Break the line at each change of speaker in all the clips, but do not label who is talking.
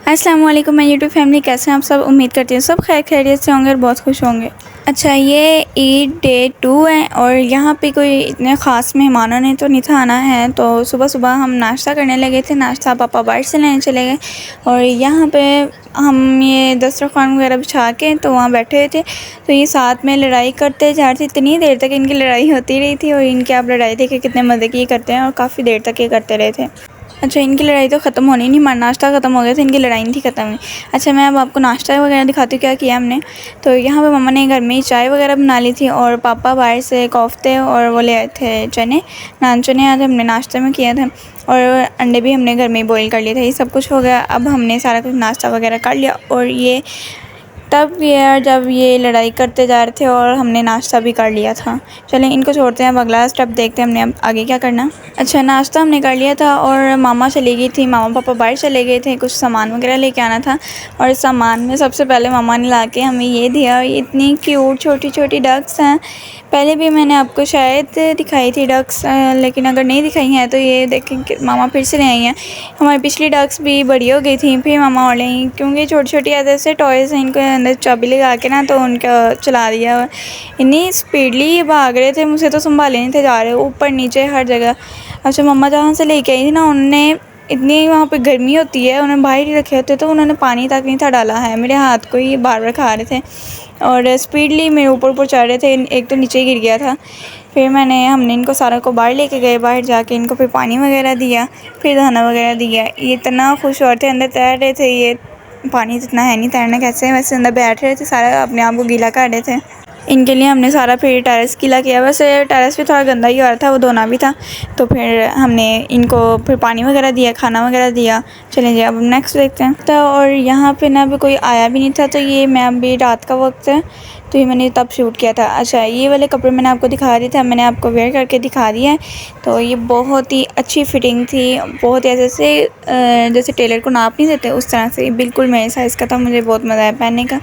अस्सलाम वालेकुम मैं यूट्यूब फैमिली, कैसे हैं आप सब। उम्मीद करती हूँ सब खैर खैरियत से होंगे और बहुत खुश होंगे। अच्छा, ये ईद डे 2 है और यहाँ पे कोई इतने ख़ास मेहमानों ने तो नहीं था आना है, तो सुबह सुबह हम नाश्ता करने लगे थे। नाश्ता पापा बाहर से लेने चले गए और यहाँ पे हम ये दस्तरखान वगैरह बिछा के तो वहाँ बैठे हुए थे। तो ये साथ में लड़ाई करते जा रहे थे, इतनी देर तक इनकी लड़ाई होती रही थी और इनके आप लड़ाई देखे कितने मज़े की करते हैं और काफ़ी देर तक ये करते रहे थे। अच्छा, इनकी लड़ाई तो ख़त्म होनी नहीं, हमारा नाश्ता ख़त्म हो गया था, इनकी लड़ाई नहीं थी ख़त्म हुई। अच्छा, मैं अब आपको नाश्ता वगैरह दिखाती हूँ क्या किया हमने। तो यहाँ पे मम्मा ने घर में ही चाय वगैरह बना ली थी और पापा बाहर से कोफ्ते और वो ले आए थे चने, नान चने आज हमने नाश्ते में किए थे और अंडे भी हमने घर में ही बॉईल कर लिए थे। ये सब कुछ हो गया। अब हमने सारा कुछ नाश्ता वगैरह कर लिया और ये तब यार जब ये लड़ाई करते जा रहे थे और हमने नाश्ता भी कर लिया था। चलें इनको छोड़ते हैं, अब अगला स्टेप देखते हैं हमने अब आगे क्या करना। अच्छा, नाश्ता हमने कर लिया था और मामा चली गई थी, मामा पापा बाहर चले गए थे, कुछ सामान वगैरह लेके आना था। और सामान में सबसे पहले मामा ने लाके हमें ये दिया। ये इतनी क्यूट छोटी छोटी डक्स हैं। पहले भी मैंने आपको शायद दिखाई थी डक्स, लेकिन अगर नहीं दिखाई हैं तो ये देखें कि मामा फिर से ले आई हैं। हमारी पिछली डक्स भी बड़ी हो गई थी, फिर मामा और ले आई, क्योंकि छोटी छोटी ऐसे टॉयज़ हैं, इनको अंदर चाबी लगा के ना तो उनका चला दिया। इतनी स्पीडली भाग रहे थे, मुझसे तो संभाले नहीं थे जा रहे, ऊपर नीचे हर जगह। अच्छा, मम्मा जहाँ से लेके आई थी ना, उन्होंने इतनी वहाँ पे गर्मी होती है, उन्होंने बाहर ही रखे होते तो उन्होंने पानी तक नहीं था डाला है, मेरे हाथ को ही बार बार खा रहे थे और स्पीडली मेरे ऊपर चढ़ रहे थे। एक तो नीचे गिर गया था। फिर हमने इनको सारा को बाहर लेके गए, बाहर जाके इनको फिर पानी वगैरह दिया, फिर दाना वगैरह दिया। ये इतना खुश हो रहे थे, अंदर तैर रहे थे। ये पानी जितना है नहीं तैरना कैसे, वैसे अंदर बैठ रहे थे, सारा अपने आप को गीला कर रहे थे। इनके लिए हमने सारा फिर टेरेस गीला किया। वैसे टेरेस भी थोड़ा गंदा ही हो रहा था, वो धोना भी था। तो फिर हमने इनको फिर पानी वगैरह दिया, खाना वगैरह दिया। चलें जी अब नेक्स्ट देखते हैं। तो और यहाँ पे ना अभी कोई आया भी नहीं था, तो ये मैं अभी रात का वक्त है तो ये मैंने तब शूट किया था। अच्छा, ये वाले कपड़े मैंने आपको दिखा दिए थे, मैंने आपको वेयर करके दिखा दिया है। तो ये बहुत ही अच्छी फिटिंग थी, बहुत ऐसे से जैसे टेलर को नाप नहीं देते उस तरह से, बिल्कुल मेरे साइज़ का था। मुझे बहुत मज़ा आया पहनने का,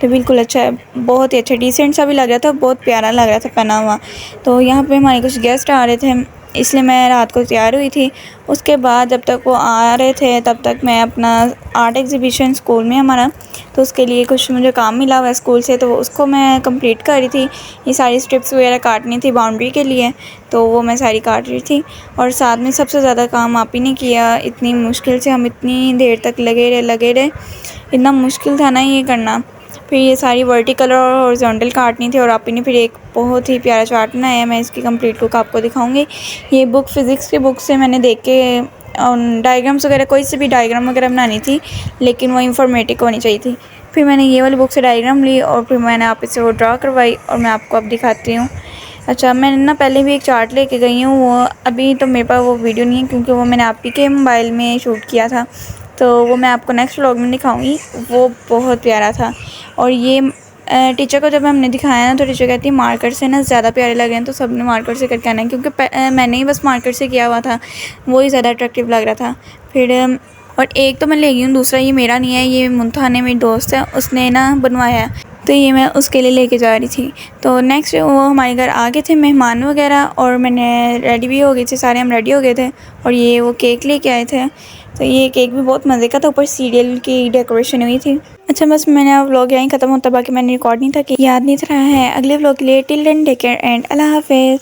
तो बिल्कुल अच्छा है, बहुत ही अच्छा डिसेंट सा भी लग रहा था, बहुत प्यारा लग रहा था पहना हुआ। तो यहाँ पे हमारे कुछ गेस्ट आ रहे थे, इसलिए मैं रात को तैयार हुई थी। उसके बाद जब तक वो आ रहे थे तब तक मैं अपना आर्ट एग्जीबिशन स्कूल में हमारा, तो उसके लिए कुछ मुझे काम मिला हुआ है स्कूल से, तो उसको मैं कंप्लीट कर रही थी। ये सारी स्ट्रिप्स वगैरह काटनी थी बाउंड्री के लिए, तो वो मैं सारी काट रही थी। और साथ में सबसे ज़्यादा काम आप ही ने किया, इतनी मुश्किल से हम इतनी देर तक लगे रहे। इतना मुश्किल था ना ये करना। फिर ये सारी वर्टिकल और हॉरिजॉन्टल काटनी थी और आप ही ने फिर एक बहुत ही प्यारा चार्ट बनाया है। मैं इसकी कंप्लीट लुक आपको दिखाऊंगी। ये बुक फिज़िक्स की बुक से मैंने देख के डायग्राम्स वगैरह, कोई से भी डायग्राम वगैरह बनानी थी, लेकिन वो इंफॉर्मेटिक होनी चाहिए थी। फिर मैंने ये वाली बुक से डायग्राम ली और फिर मैंने आप इसे वो ड्रा करवाई और मैं आपको अब दिखाती हूँ। अच्छा, मैंने ना पहले भी एक चार्ट लेके गई हूँ, वो अभी तो मेरे पास वो वीडियो नहीं है क्योंकि वो मैंने आप ही के मोबाइल में शूट किया था, तो वो मैं आपको नेक्स्ट व्लॉग में दिखाऊंगी। वो बहुत प्यारा था। और ये टीचर को जब हमने दिखाया ना तो टीचर कहती है मार्कर से ना ज़्यादा प्यारे लगे हैं, तो सब ने मार्कर से करके आना है, क्योंकि मैंने ही बस मार्कर से किया हुआ था, वो ही ज़्यादा अट्रैक्टिव लग रहा था। फिर और एक तो मैं ले गई हूँ, दूसरा ये मेरा नहीं है, ये मुंतहा ने, मेरी दोस्त है, उसने ना बनवाया है, तो ये मैं उसके लिए लेके जा रही थी। तो नेक्स्ट वो हमारे घर आ गए थे मेहमान वगैरह और मैंने रेडी भी हो गई थी, सारे हम रेडी हो गए थे और ये वो केक लेके आए थे। तो ये केक भी बहुत मज़े का था, ऊपर सीरियल की डेकोरेशन हुई थी। अच्छा, बस मैंने व्लॉग यहीं ख़त्म होता, बाकी मैंने रिकॉर्ड नहीं था कि याद नहीं रहा है। अगले व्लॉग के लिए till then take care and अल्लाह हाफिज़।